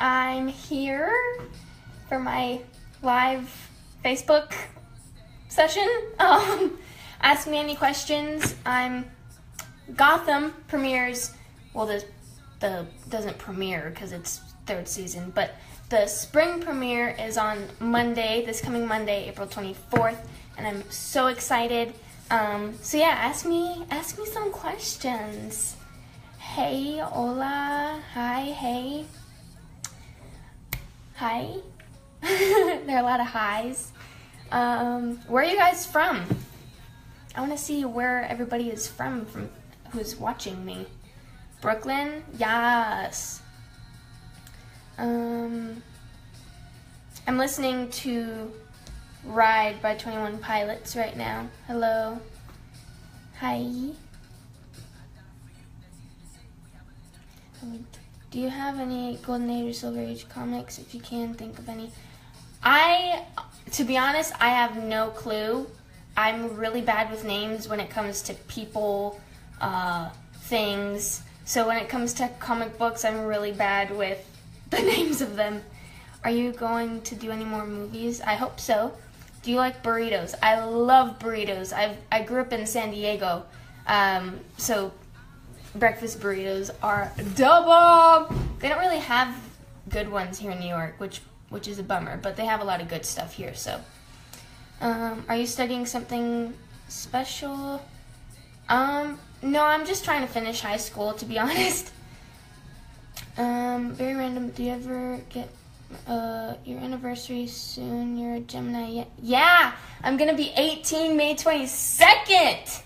I'm here for my live Facebook session. Ask me any questions. Gotham premieres, well, the doesn't premiere because it's third season, but the spring premiere is on Monday, this coming Monday, April 24th, and I'm so excited. So yeah, ask me some questions. Hey, hola, hi, hey. Hi. There are a lot of highs. Where are you guys from? I want to see where everybody is from who's watching me. Brooklyn? Yes. I'm listening to Ride by 21 Pilots right now. Hello. Hi. Do you have any Golden Age or Silver Age comics? If you can, think of any. To be honest, I have no clue. I'm really bad with names when it comes to people, things. So when it comes to comic books, I'm really bad with the names of them. Are you going to do any more movies? I hope so. Do you like burritos? I love burritos. I grew up in San Diego, so breakfast burritos are double. They don't really have good ones here in New York, which is a bummer, but they have a lot of good stuff here. So, are you studying something special? No, I'm just trying to finish high school, to be honest. Very random. Do you ever get your anniversary soon? You're a Gemini yet? Yeah, I'm gonna be 18 May 22nd.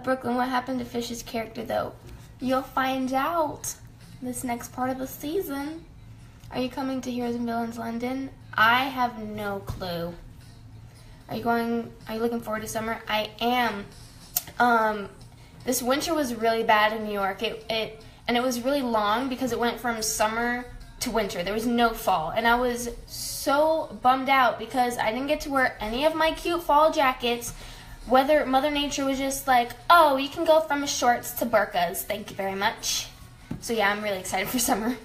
Brooklyn, what happened to Fish's character though? You'll find out this next part of the season. Are you coming to Heroes and Villains London? I have no clue. Are you looking forward to summer? I am. This winter was really bad in New York. It was really long because it went from summer to winter. There was no fall. And I was so bummed out because I didn't get to wear any of my cute fall jackets. Mother Nature was just like, oh, you can go from shorts to burkas. Thank you very much. So yeah, I'm really excited for summer.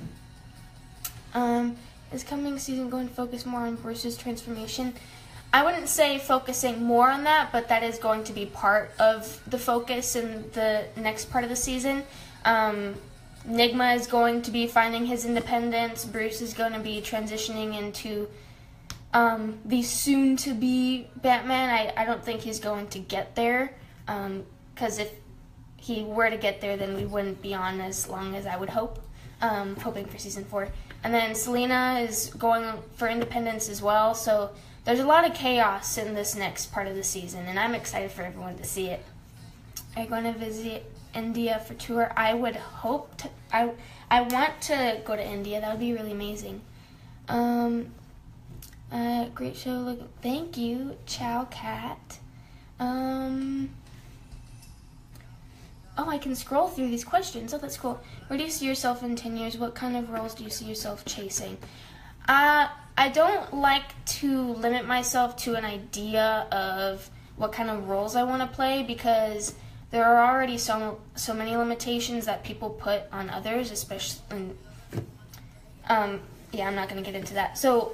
Is coming season going to focus more on Bruce's transformation? I wouldn't say focusing more on that, but that is going to be part of the focus in the next part of the season. Nigma is going to be finding his independence. Bruce is going to be transitioning into the soon-to-be Batman. I don't think he's going to get there, because if he were to get there, then we wouldn't be on as long as I would hope. Hoping for season 4. And then Selina is going for independence as well, so there's a lot of chaos in this next part of the season, and I'm excited for everyone to see it. Are you going to visit India for tour? I would hope to. I want to go to India. That would be really amazing. Great show. Look, thank you, Chow Cat. Oh, I can scroll through these questions. Oh, that's cool. Where do you see yourself in 10 years? What kind of roles do you see yourself chasing? I don't like to limit myself to an idea of what kind of roles I want to play because there are already so many limitations that people put on others, especially. Yeah, I'm not going to get into that. So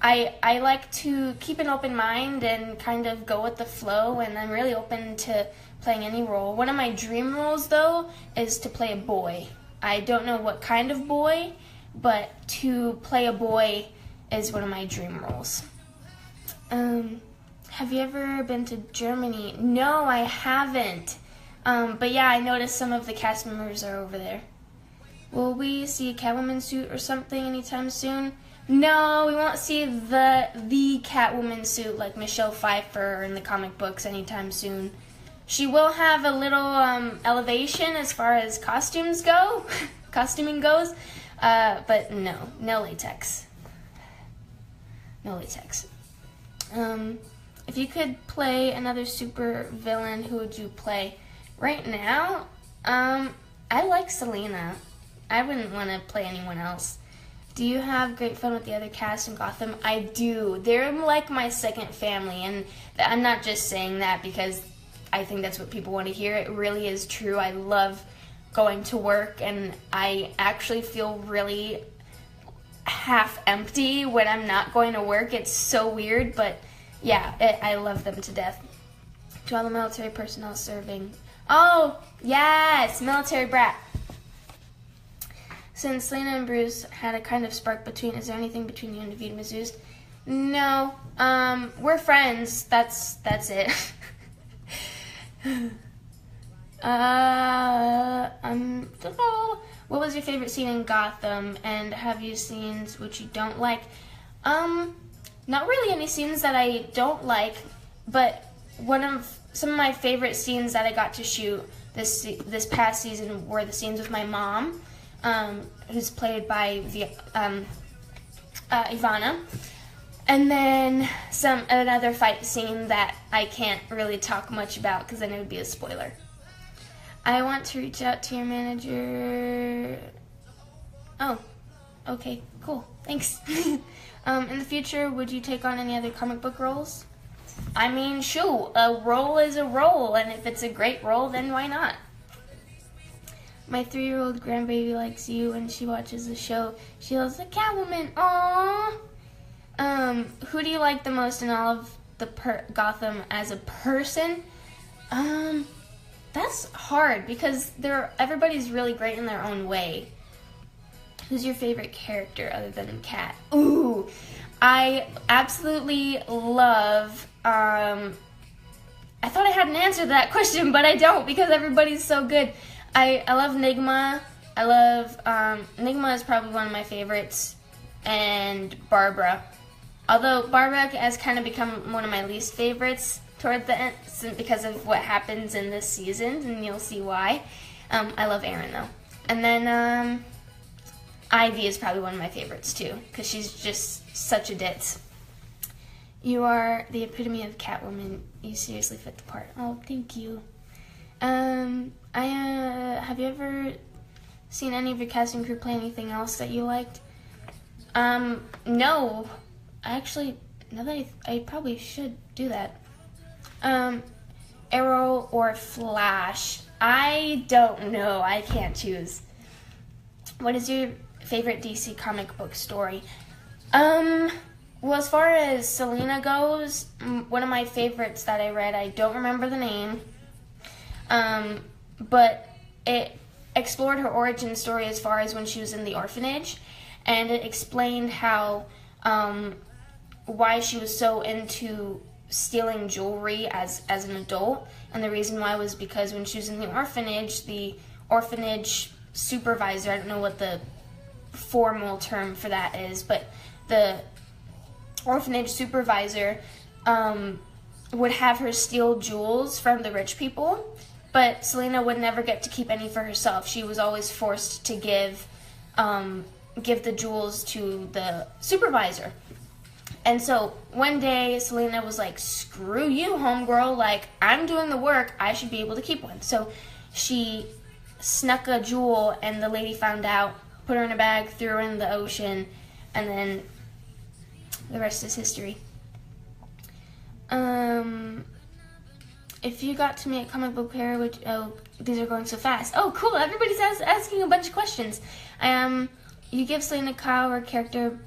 I like to keep an open mind and kind of go with the flow, and I'm really open to playing any role. One of my dream roles, though, is to play a boy. I don't know what kind of boy, but to play a boy is one of my dream roles. Have you ever been to Germany? No, I haven't. But yeah, I noticed some of the cast members are over there. Will we see a Catwoman suit or something anytime soon? No, we won't see the Catwoman suit like Michelle Pfeiffer in the comic books anytime soon. She will have a little elevation as far as costuming goes, but no latex. No latex. If you could play another super villain, who would you play? Right now, I like Selina. I wouldn't want to play anyone else. Do you have great fun with the other cast in Gotham? I do. They're like my second family, and I'm not just saying that because I think that's what people want to hear. It really is true. I love going to work, and I actually feel really half empty when I'm not going to work. It's so weird, but yeah, I love them to death. To all the military personnel serving. Oh, yes, military brat. Since Selina and Bruce had a kind of spark between, is there anything between you and David Mazuz? No, we're friends. That's it. What was your favorite scene in Gotham, and have you scenes which you don't like? Not really any scenes that I don't like, but some of my favorite scenes that I got to shoot this past season were the scenes with my mom, who's played by Ivana, and then another fight scene that I can't really talk much about because then it would be a spoiler. I want to reach out to your manager. Oh, okay, cool, thanks. In the future, would you take on any other comic book roles? I mean, shoot, a role is a role, and if it's a great role, then why not? My 3-year-old grandbaby likes you, and she watches the show. She loves the Catwoman. Aww. Who do you like the most in all of the Gotham as a person? That's hard because everybody's really great in their own way. Who's your favorite character other than Cat? Ooh, I absolutely love. I thought I had an answer to that question, but I don't because everybody's so good. I love Nigma. I love Nigma is probably one of my favorites, and Barbara. Although Barbara has kind of become one of my least favorites toward the end because of what happens in this season, and you'll see why. I love Aaron though, and then Ivy is probably one of my favorites too because she's just such a ditz. You are the epitome of Catwoman. You seriously fit the part. Oh, thank you. Have you ever seen any of your casting crew play anything else that you liked? No. Actually, now that I probably should do that. Arrow or Flash? I don't know. I can't choose. What is your favorite DC comic book story? Well, as far as Selina goes, one of my favorites that I read, I don't remember the name, but it explored her origin story as far as when she was in the orphanage, and it explained how, why she was so into stealing jewelry as an adult, and the reason why was because when she was in the orphanage supervisor, I don't know what the formal term for that is, but the orphanage supervisor would have her steal jewels from the rich people, but Selina would never get to keep any for herself. She was always forced to give the jewels to the supervisor. And so one day Selina was like, screw you, homegirl, like, I'm doing the work, I should be able to keep one. So she snuck a jewel, and the lady found out, put her in a bag, threw her in the ocean, and then the rest is history. If you got to meet a comic book pair, these are going so fast. Oh, cool, everybody's asking a bunch of questions. You give Selina Kyle, her character,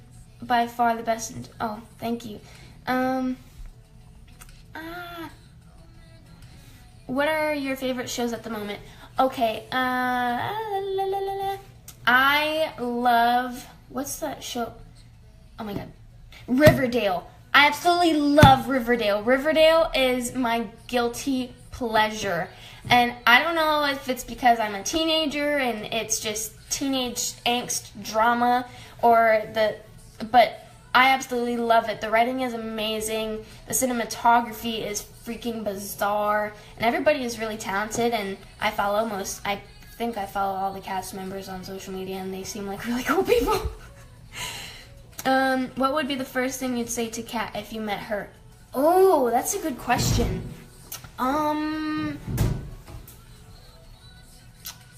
by far the best. Oh, thank you. What are your favorite shows at the moment? Okay, I love, what's that show? Oh my god. Riverdale. I absolutely love Riverdale. Riverdale is my guilty pleasure. And I don't know if it's because I'm a teenager and it's just teenage angst drama but I absolutely love it. The writing is amazing. The cinematography is freaking bizarre. And everybody is really talented, and I think I follow all the cast members on social media, and they seem like really cool people. What would be the first thing you'd say to Kat if you met her? Oh, that's a good question. I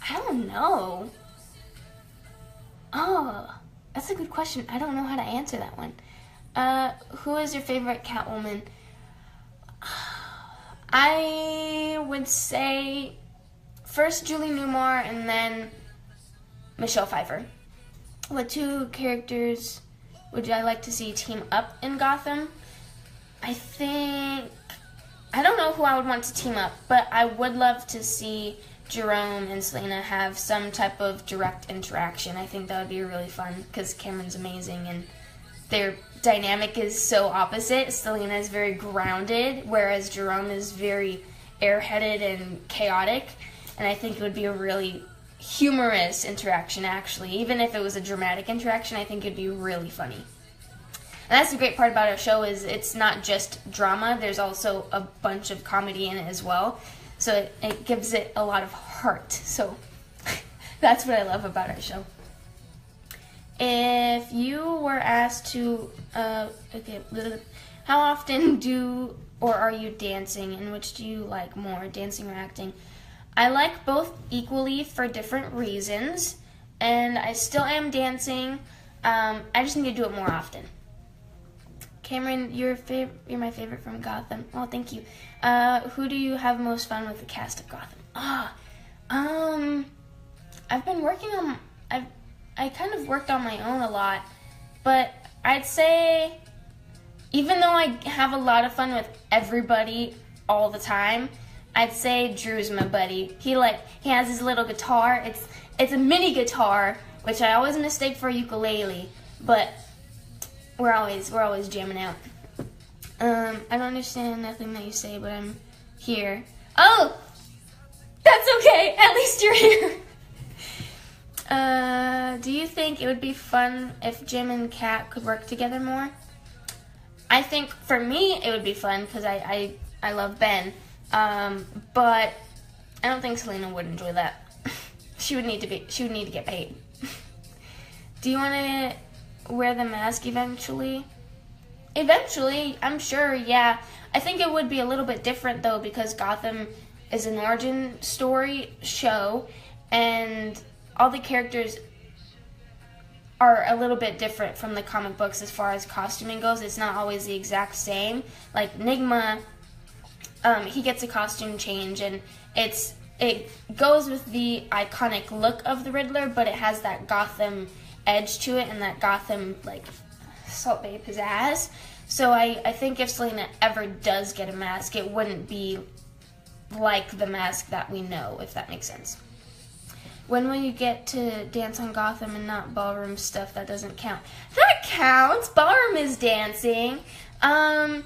don't know. Oh, that's a good question. I don't know how to answer that one. Who is your favorite Catwoman? I would say first Julie Newmar and then Michelle Pfeiffer. What two characters would I like to see team up in Gotham? I don't know who I would want to team up, but I would love to see Jerome and Selina have some type of direct interaction. I think that would be really fun because Camren's amazing and their dynamic is so opposite. Selina is very grounded, whereas Jerome is very airheaded and chaotic. And I think it would be a really humorous interaction, actually. Even if it was a dramatic interaction, I think it'd be really funny. And that's the great part about our show is it's not just drama. There's also a bunch of comedy in it as well. So it gives it a lot of heart. So that's what I love about our show. If you were asked to, how often are you dancing, and which do you like more, dancing or acting? I like both equally for different reasons, and I still am dancing. I just need to do it more often. Camren, you're my favorite from Gotham. Oh, thank you. Who do you have most fun with the cast of Gotham? I've been working on. I kind of worked on my own a lot, but I'd say, even though I have a lot of fun with everybody all the time, I'd say Drew's my buddy. He has his little guitar. It's a mini guitar, which I always mistake for a ukulele, but we're always jamming out. I don't understand nothing that you say, but I'm here. Oh, that's okay. At least you're here. Do you think it would be fun if Jim and Kat could work together more? I think for me it would be fun because I love Ben, but I don't think Selina would enjoy that. She would need to get paid. Do you want to wear the mask eventually? Eventually, I'm sure, yeah. I think it would be a little bit different though because Gotham is an origin story show and all the characters are a little bit different from the comic books as far as costuming goes. It's not always the exact same. Like Nigma, he gets a costume change, and it goes with the iconic look of the Riddler, but it has that Gotham edge to it and that Gotham, like, Salt Bae pizzazz. So I think if Selina ever does get a mask, it wouldn't be like the mask that we know, if that makes sense. When will you get to dance on Gotham and not ballroom stuff? That doesn't count. That counts. Ballroom is dancing. I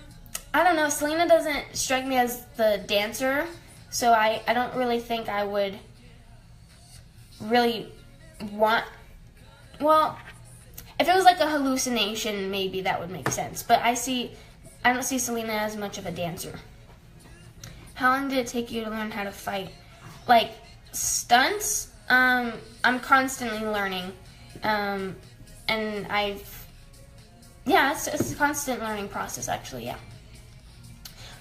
don't know. Selina doesn't strike me as the dancer, so I don't really think I would really want... Well, if it was like a hallucination, maybe that would make sense. But I don't see Selina as much of a dancer. How long did it take you to learn how to fight? Like, stunts? I'm constantly learning, and it's a constant learning process, actually, yeah.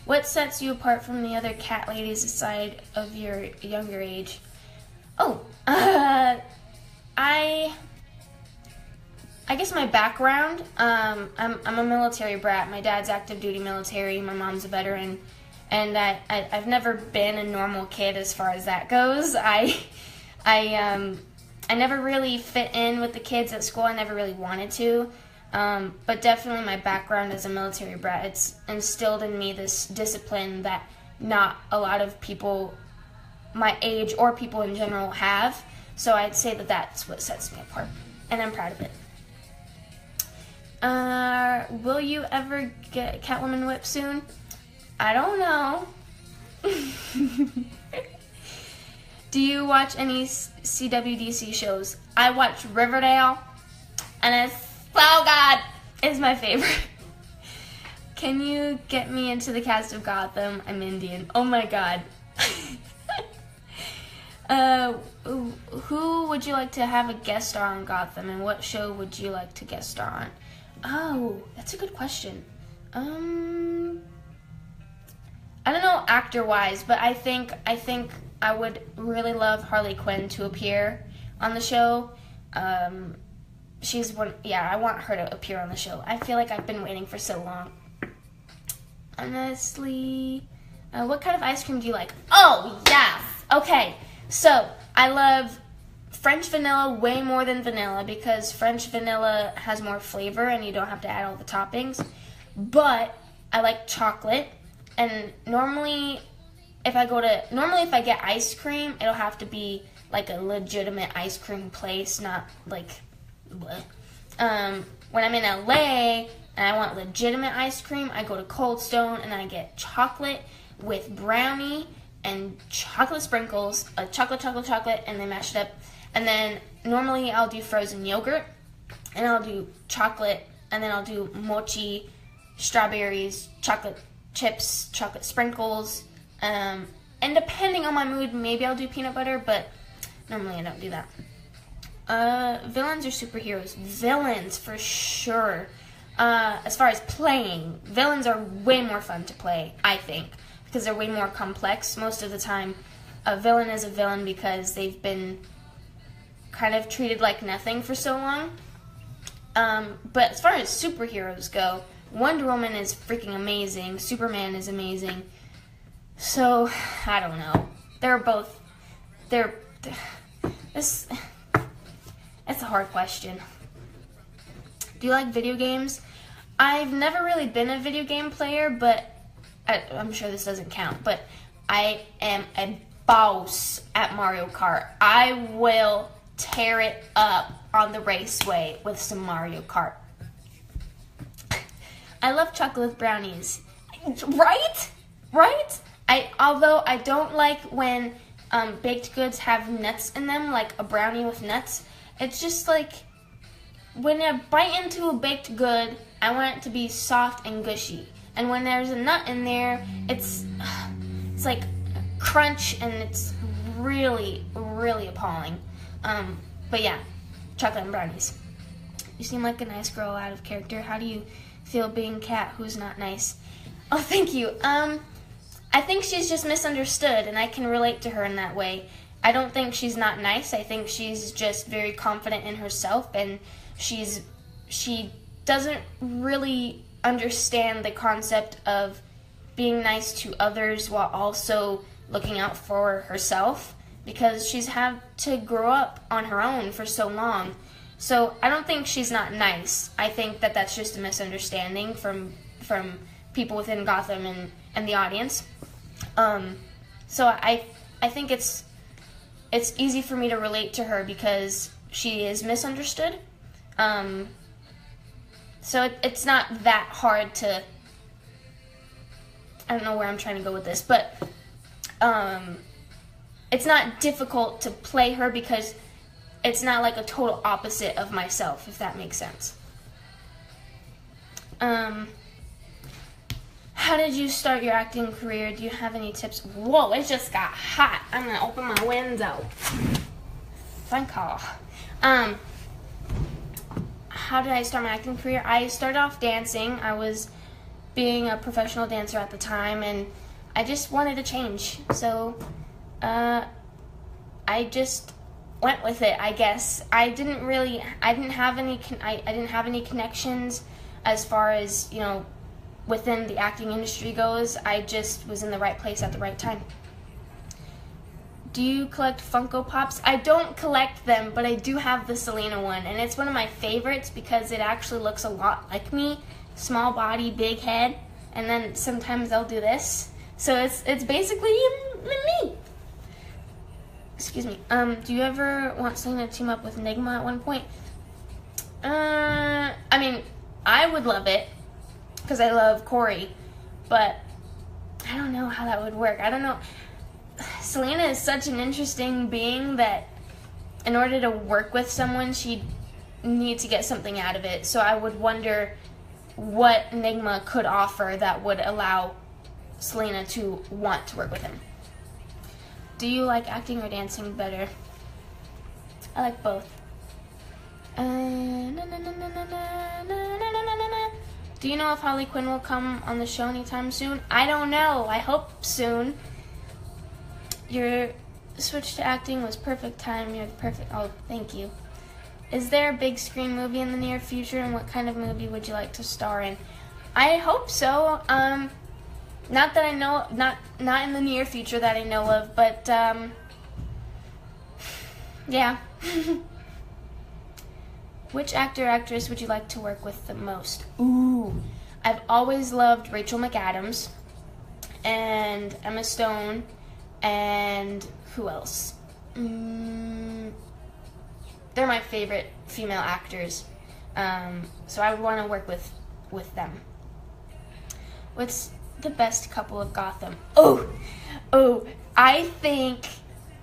What sets you apart from the other cat ladies aside of your younger age? Oh, I guess my background, I'm a military brat. My dad's active duty military, my mom's a veteran, and I've never been a normal kid as far as that goes. I never really fit in with the kids at school. I never really wanted to, but definitely my background as a military brat, it's instilled in me this discipline that not a lot of people my age or people in general have. So I'd say that that's what sets me apart, and I'm proud of it. Will you ever get Catwoman whip soon? I don't know. Do you watch any CWDC shows? I watch Riverdale, and it's my favorite. Can you get me into the cast of Gotham? I'm Indian. Oh my god. Who would you like to have a guest star on Gotham, and what show would you like to guest star on? Oh, that's a good question. I don't know actor-wise, but I think I would really love Harley Quinn to appear on the show. She's one. Yeah, I want her to appear on the show. I feel like I've been waiting for so long. Honestly, what kind of ice cream do you like? Oh yes. Okay. So, I love French vanilla way more than vanilla because French vanilla has more flavor and you don't have to add all the toppings. But I like chocolate, and normally if I get ice cream, it'll have to be like a legitimate ice cream place, not like bleh. When I'm in LA and I want legitimate ice cream, I go to Cold Stone and I get chocolate with brownie and chocolate sprinkles, chocolate, and they mash it up. And then normally I'll do frozen yogurt, and I'll do chocolate, and then I'll do mochi, strawberries, chocolate chips, chocolate sprinkles, and depending on my mood, maybe I'll do peanut butter, but normally I don't do that. Villains or superheroes? Villains, for sure. As far as playing, villains are way more fun to play, I think, because they're way more complex. Most of the time, a villain is a villain because they've been kind of treated like nothing for so long. But as far as superheroes go, Wonder Woman is freaking amazing. Superman is amazing. So, I don't know. It's a hard question. Do you like video games? I've never really been a video game player, but I'm sure this doesn't count, but I am a boss at Mario Kart. I will tear it up on the raceway with some Mario Kart. I love chocolate brownies. Right? Although I don't like when baked goods have nuts in them, like a brownie with nuts. It's just like, when I bite into a baked good, I want it to be soft and gushy. And when there's a nut in there, it's like crunch, and it's really, really appalling. But yeah, chocolate and brownies. You seem like a nice girl out of character. How do you feel being Kat, who's not nice? Oh, thank you. I think she's just misunderstood, and I can relate to her in that way. I don't think she's not nice. I think she's just very confident in herself, and she doesn't really understand the concept of being nice to others while also looking out for herself, because she's had to grow up on her own for so long. So I don't think she's not nice. I think that that's just a misunderstanding from people within Gotham and the audience. So I think it's easy for me to relate to her because she is misunderstood. So it's not that hard to, I don't know where I'm trying to go with this, but it's not difficult to play her because it's not like a total opposite of myself, if that makes sense. How did you start your acting career? Do you have any tips? Whoa, it just got hot. I'm gonna open my window. Thank God. How did I start my acting career? I started off dancing. I was being a professional dancer at the time, and I just wanted to change. So, I just went with it, I guess. I didn't have any connections as far as, within the acting industry goes. I just was in the right place at the right time. Do you collect Funko Pops? I don't collect them, but I do have the Selina one, and it's one of my favorites because it actually looks a lot like me. Small body, big head, and then sometimes they'll do this. So it's basically me. Excuse me. Do you ever want Selina to team up with Enigma at one point? I mean, I would love it because I love Corey, but I don't know how that would work. I don't know. Selina is such an interesting being that in order to work with someone, she'd need to get something out of it. So I would wonder what Enigma could offer that would allow Selina to want to work with him. Do you like acting or dancing better? I like both. Do you know if Harley Quinn will come on the show anytime soon? I don't know. I hope soon. Your switch to acting was perfect time. You're perfect. Oh, thank you. Is there a big screen movie in the near future, and what kind of movie would you like to star in? I hope so. Not that I know, not in the near future that I know of, but Yeah. Which actor or actress would you like to work with the most? Ooh, I've always loved Rachel McAdams and Emma Stone and who else? They're my favorite female actors, so I would want to work with them. What's the best couple of Gotham? Oh, I think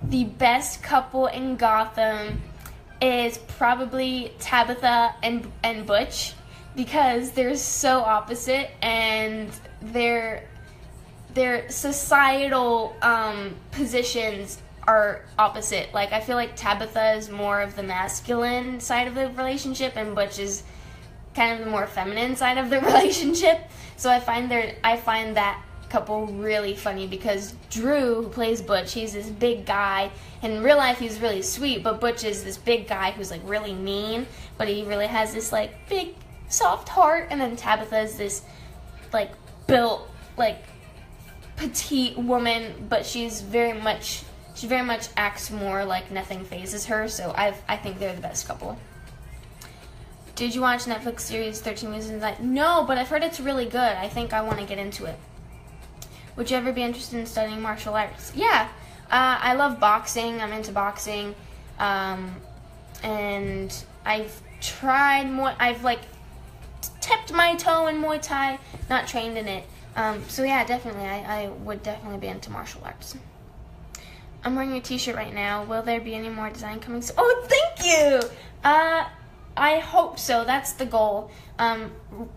the best couple in Gotham is probably Tabitha and Butch, because they're so opposite and their societal positions are opposite. Like, I feel like Tabitha is more of the masculine side of the relationship and Butch is kind of the more feminine side of the relationship. So I find that couple really funny, because Drew, who plays Butch, he's this big guy. In real life, he's really sweet, but Butch is this big guy who's like really mean, but he really has this like big soft heart. And then Tabitha is this like built like petite woman, but she very much acts more like nothing phases her. So I think they're the best couple. Did you watch Netflix series 13 Reasons Why? No, but I've heard it's really good. I think I want to get into it. Would you ever be interested in studying martial arts? Yeah, I love boxing. I'm into boxing, and I've tried more. I've like tipped my toe in Muay Thai, not trained in it. So yeah, definitely, I would definitely be into martial arts. I'm wearing your T-shirt right now. Will there be any more design coming soon? Oh, thank you. I hope so. That's the goal.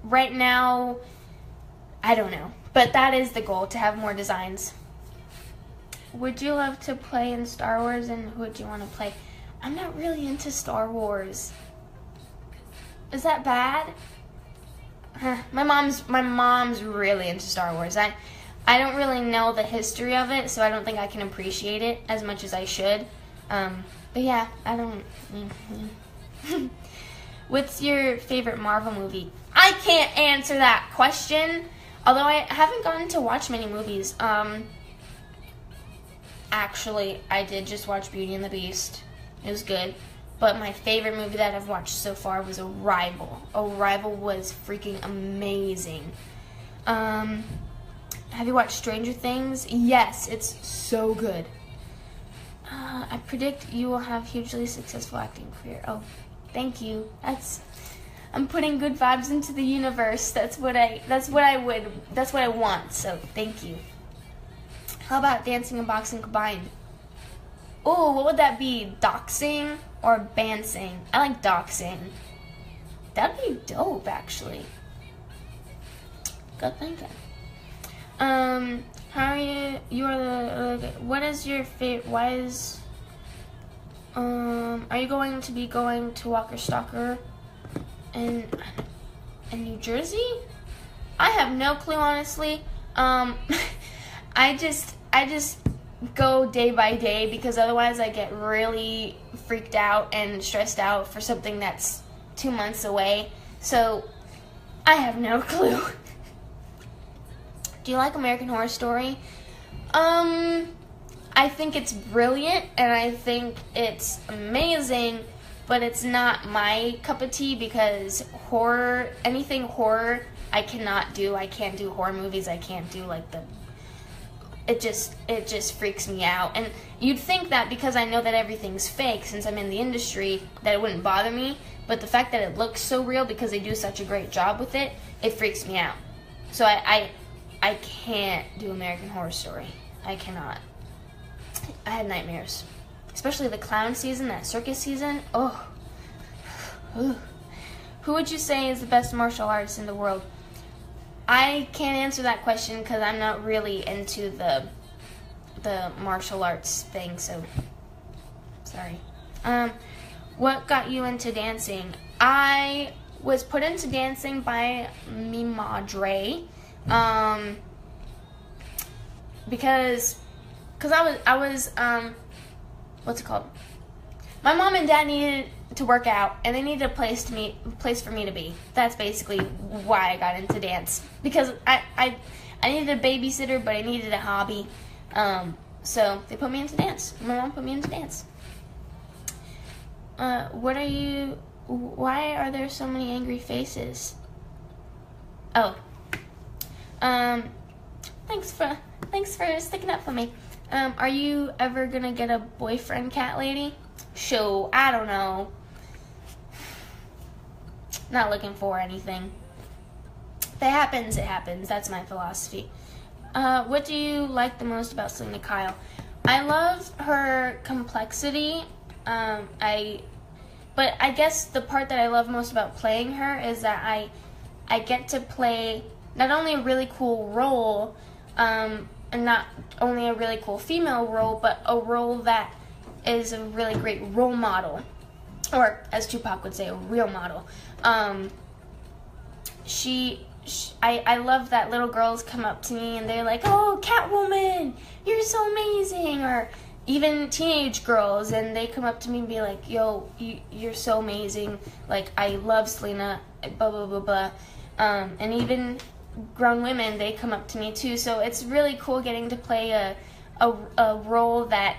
Right now, I don't know. But that is the goal, to have more designs. Would you love to play in Star Wars, and who would you want to play? I'm not really into Star Wars. Is that bad? My mom's really into Star Wars. I don't really know the history of it, so I don't think I can appreciate it as much as I should. But yeah, I don't. What's your favorite Marvel movie? I can't answer that question. Although I haven't gotten to watch many movies. Actually, I did just watch Beauty and the Beast. It was good. But my favorite movie that I've watched so far was Arrival. Arrival was freaking amazing. Have you watched Stranger Things? Yes, it's so good. I predict you will have hugely successful acting career. Oh, thank you. I'm putting good vibes into the universe. That's what I want. So thank you. How about dancing and boxing combined? Oh, what would that be? Doxing or bansing? I like doxing. That'd be dope, actually. Good thinking. How are you? You are the. What is your favorite? Why is? Are you going to be going to Walker Stalker in New Jersey? I have no clue, honestly. I just go day by day, because otherwise I get really freaked out and stressed out for something that's 2 months away. So I have no clue. Do you like American Horror Story? I think it's brilliant and I think it's amazing, but it's not my cup of tea, because anything horror, I cannot do. I can't do horror movies. I can't do it just freaks me out. And you'd think that because I know that everything's fake, since I'm in the industry, that it wouldn't bother me. But the fact that it looks so real, because they do such a great job with it, it freaks me out. So I can't do American Horror Story. I cannot. I had nightmares. Especially the clown season, that circus season. Oh. Who would you say is the best martial artist in the world? I can't answer that question because I'm not really into the martial arts thing, so sorry. What got you into dancing? I was put into dancing by mi madre, because I was what's it called? My mom and dad needed to work out, and they needed a place for me to be. That's basically why I got into dance, because I needed a babysitter, but I needed a hobby. So they put me into dance. My mom put me into dance. Why are there so many angry faces? Oh. Thanks for sticking up for me. Are you ever gonna get a boyfriend, cat lady? Sure, I don't know. Not looking for anything. If it happens, it happens. That's my philosophy. What do you like the most about Selina Kyle? I love her complexity. But I guess the part that I love most about playing her is that I get to play not only a really cool role, and not only a really cool female role, but a role that is a really great role model, or as Tupac would say, a real model. I love that little girls come up to me and they're like, "Oh, Catwoman, you're so amazing," or even teenage girls, and they come up to me and be like, "Yo, you're so amazing. Like, I love Selina, blah, blah, blah, blah." And even grown women, they come up to me too. So it's really cool getting to play a role that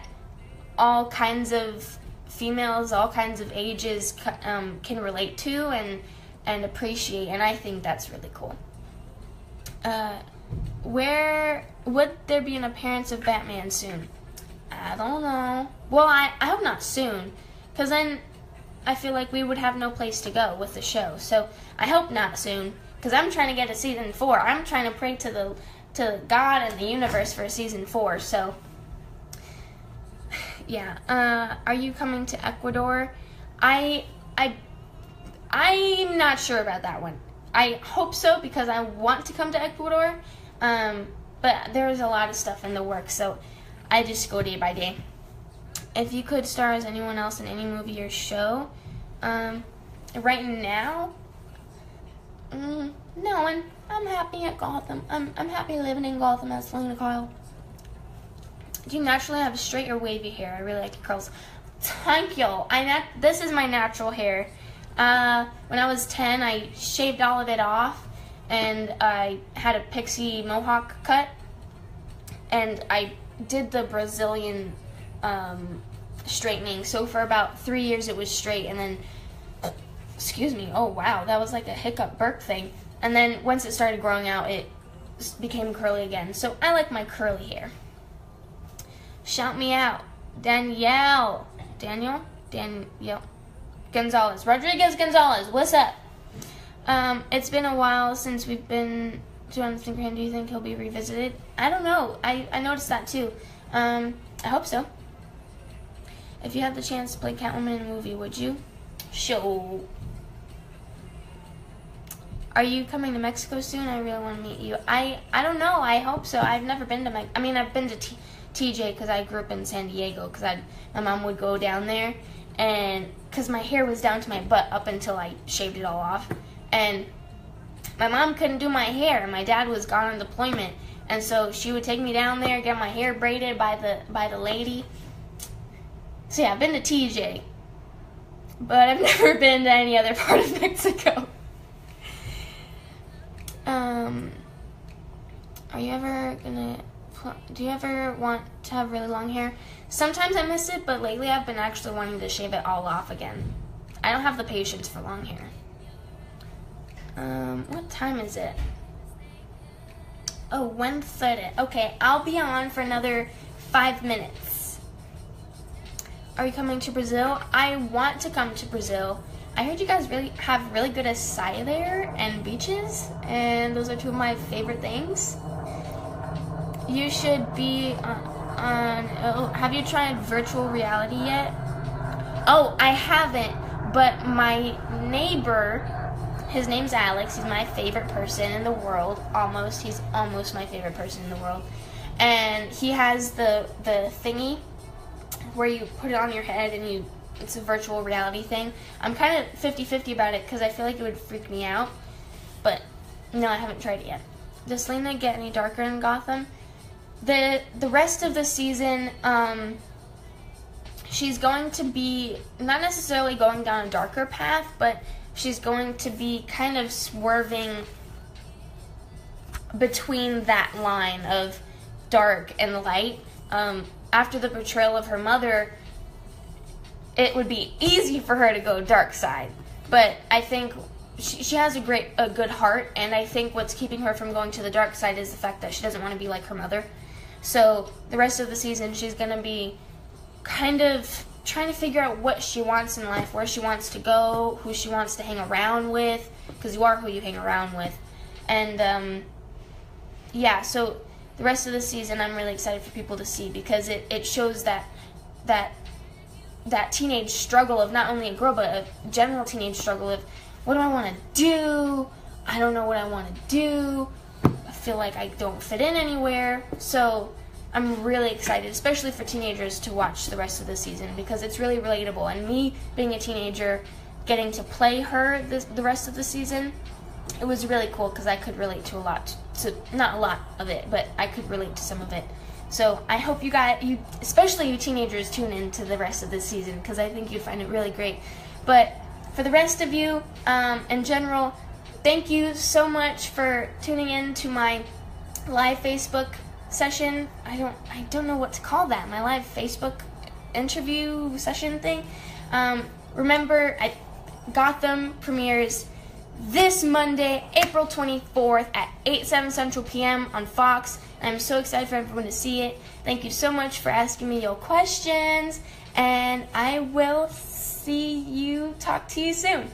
all kinds of females, all kinds of ages can relate to and appreciate, and I think that's really cool. Where would there be an appearance of Batman soon? I don't know. Well, I hope not soon, because then I feel like we would have no place to go with the show. So I hope not soon, because I'm trying to get to season 4. I'm trying to pray to God and the universe for season 4. So yeah. Are you coming to Ecuador? I'm not sure about that one. I hope so, because I want to come to Ecuador, but there's a lot of stuff in the works, so I just go day by day. If you could star as anyone else in any movie or show, right now, no one. I'm happy at Gotham. I'm happy living in Gotham as Selina Kyle. Do you naturally have straight or wavy hair? I really like your curls. Thank you. This is my natural hair. When I was 10, I shaved all of it off, and I had a pixie mohawk cut, and I did the Brazilian straightening. So for about 3 years it was straight, and then, excuse me, oh wow, that was like a hiccup burp thing. And then once it started growing out, it became curly again. So I like my curly hair. Shout me out. Danielle Gonzalez. Rodriguez Gonzalez, what's up? It's been a while since we've been to Instagram. Do you think he'll be revisited? I don't know. I noticed that too. I hope so. If you had the chance to play Catwoman in a movie, would you? Sure. Are you coming to Mexico soon? I really want to meet you. I don't know. I hope so. I've never been to Mexico. I mean, I've been to TJ because I grew up in San Diego, because my mom would go down there, and because my hair was down to my butt up until I shaved it all off, and my mom couldn't do my hair, and my dad was gone on deployment, and so she would take me down there, get my hair braided by the lady. So yeah, I've been to TJ, but I've never been to any other part of Mexico. Do you ever want to have really long hair? Sometimes I miss it, but lately I've been actually wanting to shave it all off again. I don't have the patience for long hair. What time is it? Oh, 1:30. Okay, I'll be on for another 5 minutes. Are you coming to Brazil? I want to come to Brazil. I heard you guys have really good acai there and beaches, and those are two of my favorite things. You should be have you tried virtual reality yet? Oh, I haven't, but my neighbor, his name's Alex, he's my favorite person in the world, he's almost my favorite person in the world, and he has the thingy where you put it on your head and it's a virtual reality thing. I'm kind of 50-50 about it because I feel like it would freak me out, but no, I haven't tried it yet. Does Selina get any darker in Gotham? The rest of the season, she's going to be not necessarily going down a darker path, but she's going to be kind of swerving between that line of dark and light. After the portrayal of her mother, it would be easy for her to go dark side. But I think she has a good heart, and I think what's keeping her from going to the dark side is the fact that she doesn't want to be like her mother. So the rest of the season, she's going to be kind of trying to figure out what she wants in life, where she wants to go, who she wants to hang around with, because you are who you hang around with. And yeah, so the rest of the season I'm really excited for people to see, because it shows that teenage struggle of not only a girl, but a general teenage struggle of, what do I want to do? I don't know what I want to do. I feel like I don't fit in anywhere. So I'm really excited, especially for teenagers, to watch the rest of the season, because it's really relatable. And me being a teenager, getting to play her the rest of the season, it was really cool, because I could relate to not a lot of it, but I could relate to some of it. So I hope you especially you teenagers, tune in to the rest of this season, because I think you'd find it really great. But for the rest of you, in general, thank you so much for tuning in to my live Facebook session. I don't know what to call that. My live Facebook interview session thing. Remember, Gotham premieres this Monday, April 24th at 8/7 Central PM on Fox. I'm so excited for everyone to see it. Thank you so much for asking me your questions, and I will talk to you soon.